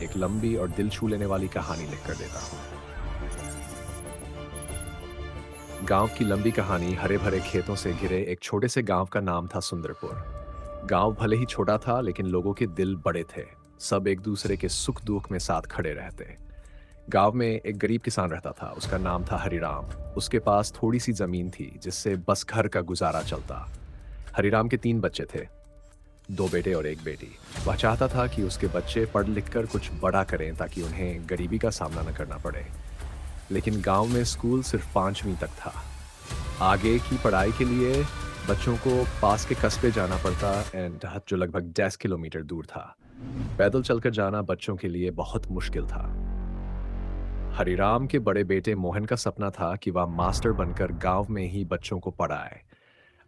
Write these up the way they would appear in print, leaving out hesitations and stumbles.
एक लंबी और दिल छू लेने वाली कहानी लिखकर देता हूँ। गांव की लंबी कहानी। हरे भरे खेतों से घिरे एक छोटे से गांव का नाम था सुंदरपुर। गांव भले ही छोटा था, लेकिन लोगों के दिल बड़े थे। सब एक दूसरे के सुख दुख में साथ खड़े रहते। गांव में एक गरीब किसान रहता था, उसका नाम था हरिराम। उसके पास थोड़ी सी जमीन थी, जिससे बस घर का गुजारा चलता। हरिराम के 3 बच्चे थे, 2 बेटे और 1 बेटी। वह चाहता था कि उसके बच्चे पढ़ लिख कर कुछ बड़ा करें, ताकि उन्हें गरीबी का सामना न करना पड़े। लेकिन गांव में स्कूल सिर्फ 5वीं तक था। आगे की पढ़ाई के लिए बच्चों को पास के कस्बे जाना पड़ता, एंड जो लगभग 10 किलोमीटर दूर था। पैदल चलकर जाना बच्चों के लिए बहुत मुश्किल था। हरिराम के बड़े बेटे मोहन का सपना था कि वह मास्टर बनकर गांव में ही बच्चों को पढ़ाए।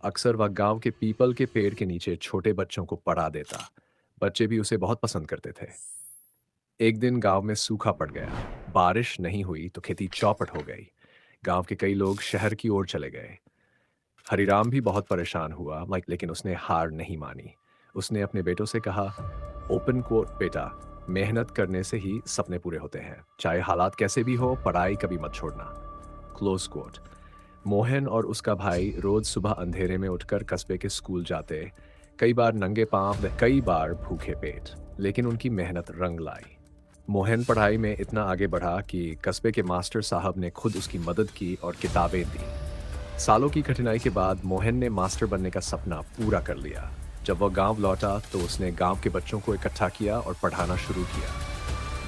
अक्सर वह गांव के पीपल के पेड़ के नीचे छोटे बच्चों को पढ़ा देता। बच्चे भी उसे बहुत पसंद करते थे। एक दिन गांव में सूखा पड़ गया। बारिश नहीं हुई तो खेती चौपट हो गई। गांव के कई लोग शहर की ओर चले गए। हरिराम भी बहुत परेशान हुआ, लेकिन उसने हार नहीं मानी। उसने अपने बेटों से कहा, ओपन कोट बेटा, मेहनत करने से ही सपने पूरे होते हैं। चाहे हालात कैसे भी हो, पढ़ाई कभी मत छोड़ना। Close coat. मोहन और उसका भाई रोज सुबह अंधेरे में उठकर कस्बे के स्कूल जाते। कई बार नंगे पांव, कई बार भूखे पेट, लेकिन उनकी मेहनत रंग लाई। मोहन पढ़ाई में इतना आगे बढ़ा कि कस्बे के मास्टर साहब ने खुद उसकी मदद की और किताबें दी। सालों की कठिनाई के बाद मोहन ने मास्टर बनने का सपना पूरा कर लिया। जब वह गांव लौटा तो उसने गांव के बच्चों को इकट्ठा किया और पढ़ाना शुरू किया।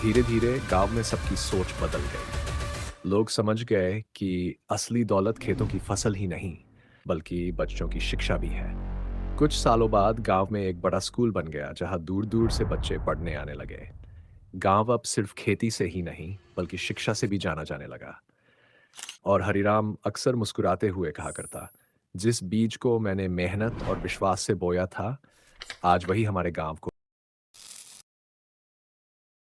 धीरे धीरे गांव में सबकी सोच बदल गई। लोग समझ गए कि असली दौलत खेतों की फसल ही नहीं, बल्कि बच्चों की शिक्षा भी है। कुछ सालों बाद गांव में एक बड़ा स्कूल बन गया, जहां दूर दूर से बच्चे पढ़ने आने लगे। गांव अब सिर्फ खेती से ही नहीं, बल्कि शिक्षा से भी जाना जाने लगा। और हरिराम अक्सर मुस्कुराते हुए कहा करता, जिस बीज को मैंने मेहनत और विश्वास से बोया था, आज वही हमारे गांव को।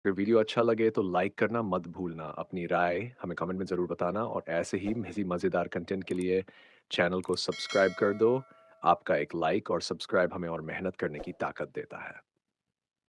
अगर वीडियो अच्छा लगे तो लाइक करना मत भूलना। अपनी राय हमें कमेंट में ज़रूर बताना, और ऐसे ही मज़ेदार कंटेंट के लिए चैनल को सब्सक्राइब कर दो। आपका एक लाइक और सब्सक्राइब हमें और मेहनत करने की ताकत देता है।